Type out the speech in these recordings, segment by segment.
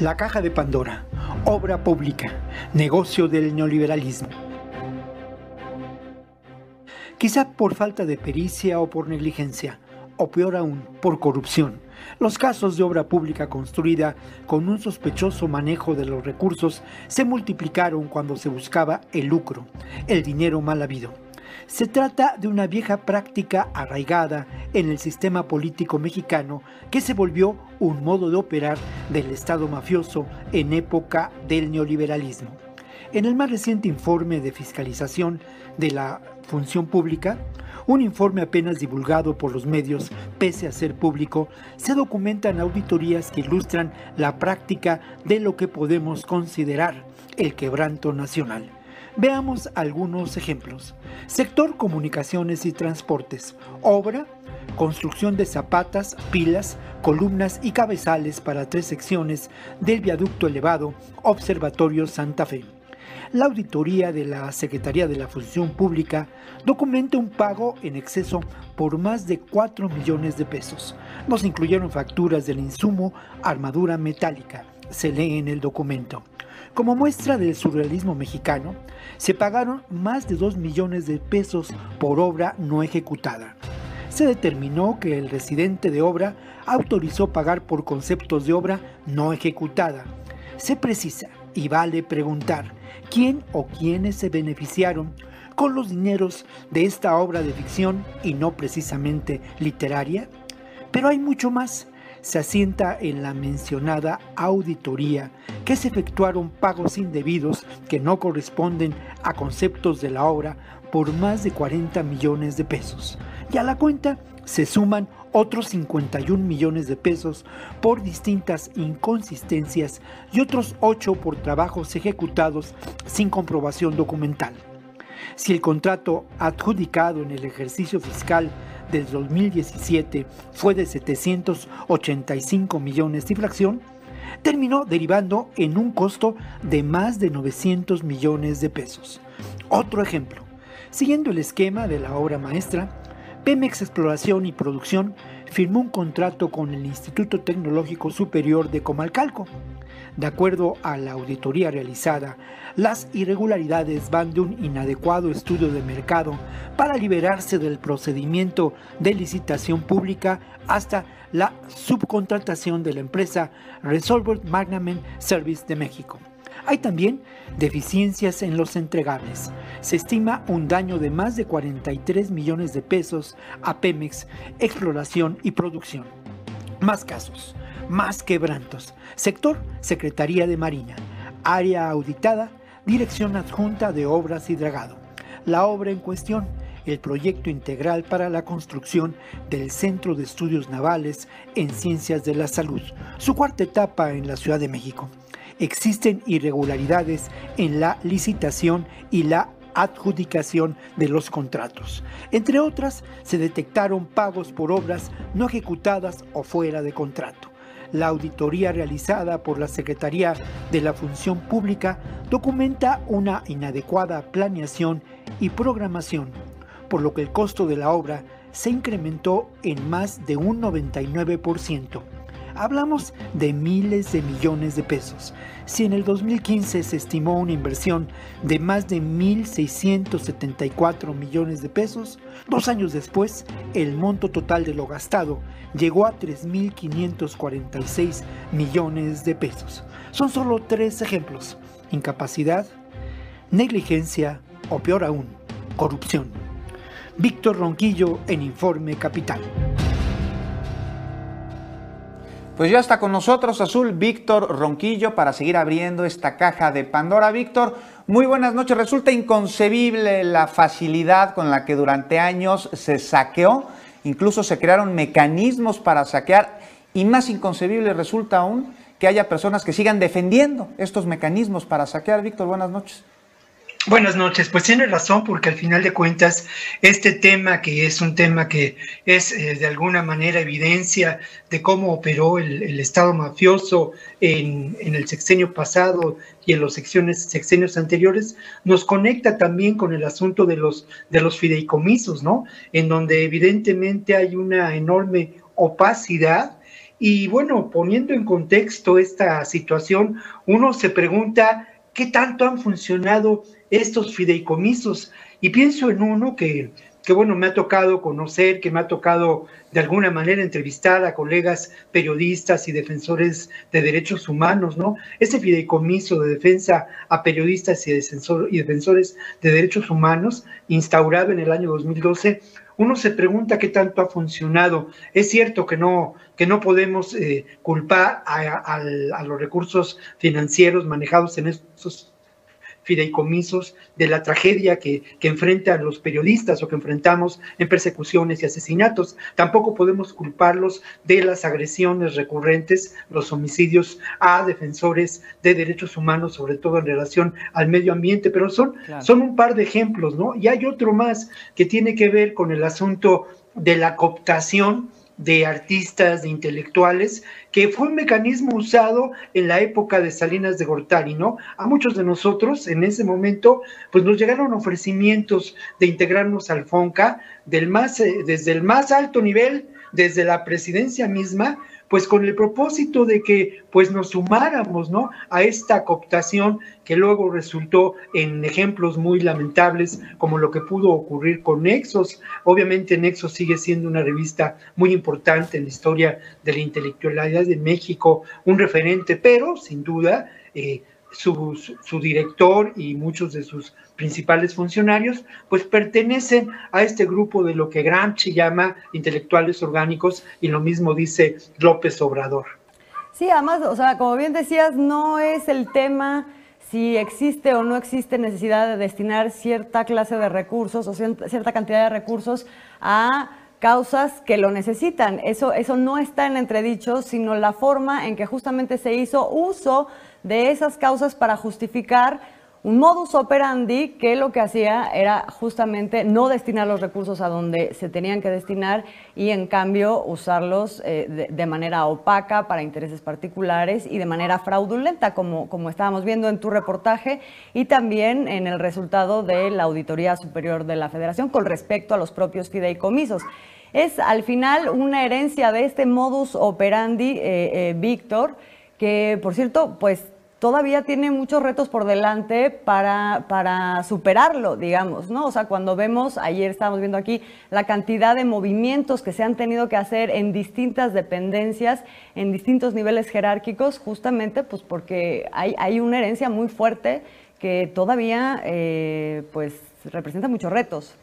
La caja de Pandora, obra pública, negocio del neoliberalismo. Quizá por falta de pericia o por negligencia, o peor aún, por corrupción. Los casos de obra pública construida con un sospechoso manejo de los recursos se multiplicaron cuando se buscaba el lucro, el dinero mal habido. Se trata de una vieja práctica arraigada en el sistema político mexicano que se volvió un modo de operar del Estado mafioso en época del neoliberalismo. En el más reciente informe de fiscalización de la función pública, un informe apenas divulgado por los medios, pese a ser público, se documentan auditorías que ilustran la práctica de lo que podemos considerar el quebranto nacional. Veamos algunos ejemplos. Sector comunicaciones y transportes. Obra, construcción de zapatas, pilas, columnas y cabezales para 3 secciones del viaducto elevado Observatorio Santa Fe. La auditoría de la Secretaría de la Función Pública documenta un pago en exceso por más de 4 millones de pesos. No se incluyeron facturas del insumo, armadura metálica, se lee en el documento. Como muestra del surrealismo mexicano, se pagaron más de 2 millones de pesos por obra no ejecutada. Se determinó que el residente de obra autorizó pagar por conceptos de obra no ejecutada. Se precisa y vale preguntar quién o quiénes se beneficiaron con los dineros de esta obra de ficción y no precisamente literaria. Pero hay mucho más. Se asienta en la mencionada auditoría que se efectuaron pagos indebidos que no corresponden a conceptos de la obra por más de 40 millones de pesos. Y a la cuenta se suman otros 51 millones de pesos por distintas inconsistencias y otros 8 por trabajos ejecutados sin comprobación documental. Si el contrato adjudicado en el ejercicio fiscal del 2017 fue de 785 millones de fracción, terminó derivando en un costo de más de 900 millones de pesos. Otro ejemplo, siguiendo el esquema de la obra maestra, Pemex Exploración y Producción firmó un contrato con el Instituto Tecnológico Superior de Comalcalco. De acuerdo a la auditoría realizada, las irregularidades van de un inadecuado estudio de mercado para liberarse del procedimiento de licitación pública hasta la subcontratación de la empresa Resolver Magnament Service de México. Hay también deficiencias en los entregables. Se estima un daño de más de 43 millones de pesos a Pemex Exploración y Producción. Más casos, más quebrantos. Sector, Secretaría de Marina. Área auditada, Dirección Adjunta de Obras y Dragado. La obra en cuestión, el proyecto integral para la construcción del Centro de Estudios Navales en Ciencias de la Salud, su cuarta etapa en la Ciudad de México. Existen irregularidades en la licitación y la adjudicación de los contratos. Entre otras, se detectaron pagos por obras no ejecutadas o fuera de contrato. La auditoría realizada por la Secretaría de la Función Pública documenta una inadecuada planeación y programación, por lo que el costo de la obra se incrementó en más de un 99%. Hablamos de miles de millones de pesos. Si en el 2015 se estimó una inversión de más de 1.674 millones de pesos, 2 años después, el monto total de lo gastado llegó a 3.546 millones de pesos. Son solo 3 ejemplos: incapacidad, negligencia o peor aún, corrupción. Víctor Ronquillo en Informe Capital. Pues ya está con nosotros, Azul, Víctor Ronquillo, para seguir abriendo esta caja de Pandora. Víctor, muy buenas noches. Resulta inconcebible la facilidad con la que durante años se saqueó, incluso se crearon mecanismos para saquear, y más inconcebible resulta aún que haya personas que sigan defendiendo estos mecanismos para saquear. Víctor, buenas noches. Buenas noches, pues tiene razón, porque al final de cuentas este tema, que es un tema que es de alguna manera evidencia de cómo operó el Estado mafioso en el sexenio pasado y en los sexenios anteriores, nos conecta también con el asunto de los fideicomisos, ¿no? En donde evidentemente hay una enorme opacidad Y bueno, poniendo en contexto esta situación, uno se pregunta qué tanto han funcionado estos fideicomisos. Y pienso en uno que bueno, me ha tocado conocer, que me ha tocado de alguna manera entrevistar a colegas periodistas y defensores de derechos humanos, ¿no? Ese fideicomiso de defensa a periodistas y defensores de derechos humanos, instaurado en el año 2012, uno se pregunta qué tanto ha funcionado. Es cierto que no podemos culpar a los recursos financieros manejados en estos fideicomisos de la tragedia que enfrentan los periodistas o que enfrentamos en persecuciones y asesinatos. Tampoco podemos culparlos de las agresiones recurrentes, los homicidios a defensores de derechos humanos, sobre todo en relación al medio ambiente, pero son un par de ejemplos, ¿no? Y hay otro más que tiene que ver con el asunto de la cooptación de artistas, de intelectuales, que fue un mecanismo usado en la época de Salinas de Gortari, ¿no? A muchos de nosotros en ese momento, pues nos llegaron ofrecimientos de integrarnos al FONCA desde el más alto nivel, desde la presidencia misma, pues con el propósito de que pues nos sumáramos, ¿no?, a esta cooptación que luego resultó en ejemplos muy lamentables, como lo que pudo ocurrir con Nexos. Obviamente Nexos sigue siendo una revista muy importante en la historia de la intelectualidad de México, un referente, pero sin duda su director y muchos de sus principales funcionarios, pues pertenecen a este grupo de lo que Gramsci llama intelectuales orgánicos, y lo mismo dice López Obrador. Sí, además, o sea, como bien decías, no es el tema si existe o no existe necesidad de destinar cierta clase de recursos o cierta cantidad de recursos a causas que lo necesitan. Eso no está en entredicho, sino la forma en que justamente se hizo uso de esas causas para justificar un modus operandi que lo que hacía era justamente no destinar los recursos a donde se tenían que destinar y en cambio usarlos de manera opaca para intereses particulares y de manera fraudulenta, como estábamos viendo en tu reportaje y también en el resultado de la Auditoría Superior de la Federación con respecto a los propios fideicomisos. Es al final una herencia de este modus operandi, Víctor, que por cierto, pues todavía tiene muchos retos por delante para superarlo, digamos, ¿no? O sea, cuando vemos, ayer estábamos viendo aquí, la cantidad de movimientos que se han tenido que hacer en distintas dependencias, en distintos niveles jerárquicos, justamente pues porque hay una herencia muy fuerte que todavía pues representa muchos retos.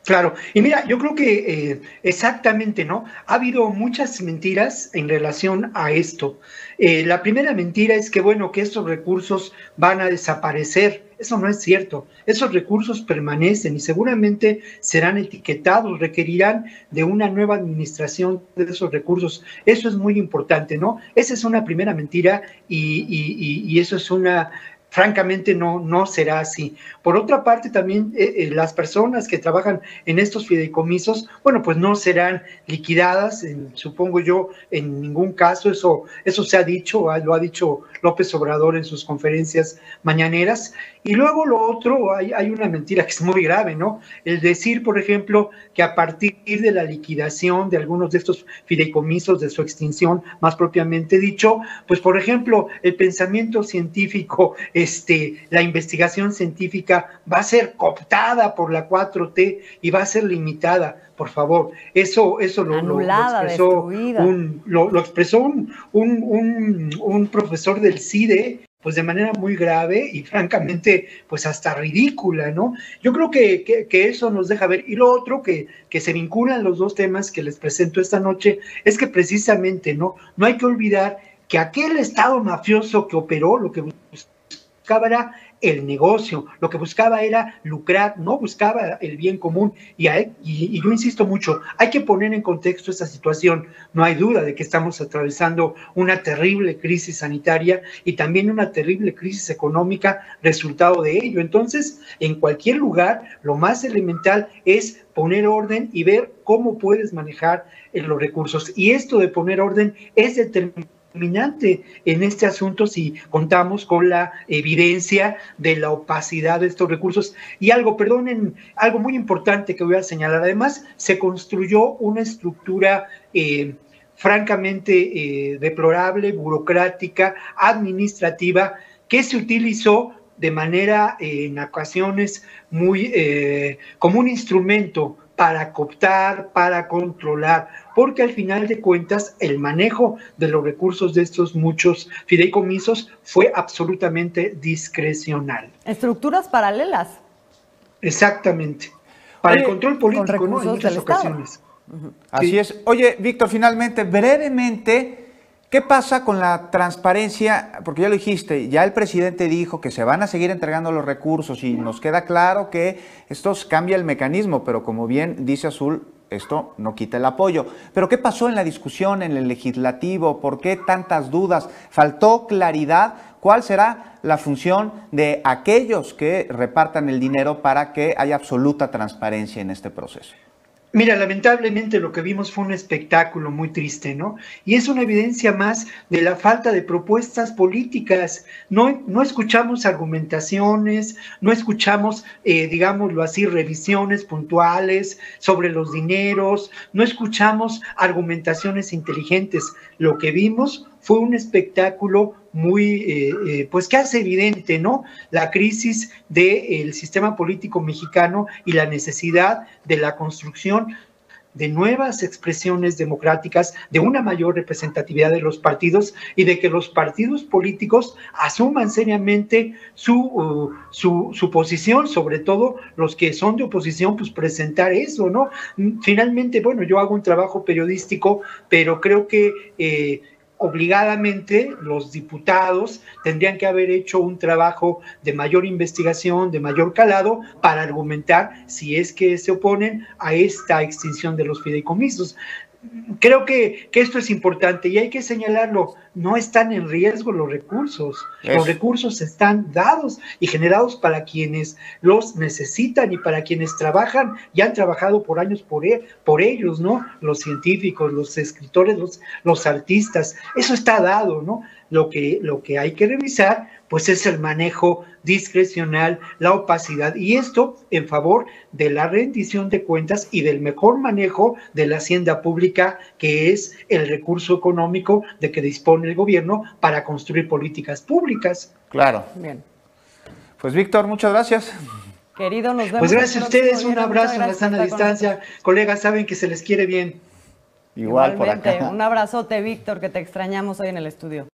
Claro, y mira, yo creo que exactamente, ¿no? Ha habido muchas mentiras en relación a esto. La primera mentira es que, bueno, que estos recursos van a desaparecer. Eso no es cierto. Esos recursos permanecen y seguramente serán etiquetados, requerirán de una nueva administración de esos recursos. Eso es muy importante, ¿no? Esa es una primera mentira y eso es una... Francamente no será así. Por otra parte, también las personas que trabajan en estos fideicomisos, bueno, pues no serán liquidadas, supongo yo, en ningún caso. Eso se ha dicho, lo ha dicho López Obrador en sus conferencias mañaneras. Y luego lo otro, hay una mentira que es muy grave, ¿no? El decir, por ejemplo, que a partir de la liquidación de algunos de estos fideicomisos, de su extinción más propiamente dicho, pues, por ejemplo, el pensamiento científico, la investigación científica va a ser cooptada por la 4T y va a ser limitada. Por favor, eso anulada, lo expresó un profesor del CIDE, pues de manera muy grave y francamente, pues hasta ridícula, ¿no? Yo creo que eso nos deja ver. Y lo otro que se vinculan los dos temas que les presento esta noche es que precisamente, no hay que olvidar que aquel Estado mafioso que operó, lo que buscaba era el negocio, lo que buscaba era lucrar, no buscaba el bien común. Y yo insisto mucho, hay que poner en contexto esta situación. No hay duda de que estamos atravesando una terrible crisis sanitaria y también una terrible crisis económica resultado de ello. Entonces, en cualquier lugar, lo más elemental es poner orden y ver cómo puedes manejar los recursos. Y esto de poner orden es determinante en este asunto si contamos con la evidencia de la opacidad de estos recursos. Y algo muy importante que voy a señalar, además se construyó una estructura francamente deplorable, burocrática, administrativa, que se utilizó de manera en ocasiones muy como un instrumento para cooptar, para controlar, porque al final de cuentas el manejo de los recursos de estos muchos fideicomisos fue absolutamente discrecional. Estructuras paralelas. Exactamente. Para el control político, ¿no? En muchas ocasiones. Así Sí. es. Oye, Víctor, finalmente, brevemente, ¿qué pasa con la transparencia? Porque ya lo dijiste, ya el presidente dijo que se van a seguir entregando los recursos y nos queda claro que esto cambia el mecanismo, pero como bien dice Azul, esto no quita el apoyo. Pero ¿qué pasó en la discusión, en el legislativo? ¿Por qué tantas dudas? ¿Faltó claridad? ¿Cuál será la función de aquellos que repartan el dinero para que haya absoluta transparencia en este proceso? Mira, lamentablemente lo que vimos fue un espectáculo muy triste, ¿no? Y es una evidencia más de la falta de propuestas políticas. No escuchamos argumentaciones, no escuchamos, digámoslo así, revisiones puntuales sobre los dineros, no escuchamos argumentaciones inteligentes. Lo que vimos fue un espectáculo muy, pues que hace evidente, ¿no? La crisis del sistema político mexicano y la necesidad de la construcción de nuevas expresiones democráticas, de una mayor representatividad de los partidos y de que los partidos políticos asuman seriamente su posición, sobre todo los que son de oposición, pues presentar eso, ¿no? Finalmente, bueno, yo hago un trabajo periodístico, pero creo que obligadamente los diputados tendrían que haber hecho un trabajo de mayor investigación, de mayor calado, para argumentar si es que se oponen a esta extinción de los fideicomisos. Creo que esto es importante y hay que señalarlo, no están en riesgo los recursos están dados y generados para quienes los necesitan y para quienes trabajan y han trabajado por años por ellos, ¿no? Los científicos, los escritores, los artistas, eso está dado, ¿no? Lo que hay que revisar, pues es el manejo discrecional, la opacidad, y esto en favor de la rendición de cuentas y del mejor manejo de la hacienda pública, que es el recurso económico de que dispone el gobierno para construir políticas públicas. Claro. Bien. Pues Víctor, muchas gracias. Querido, nos vemos. Pues gracias a ustedes, un abrazo en la Muchas sana gracias por estar con distancia. Colegas, saben que se les quiere bien. Igual por Igualmente, acá. un abrazote, Víctor, que te extrañamos hoy en el estudio.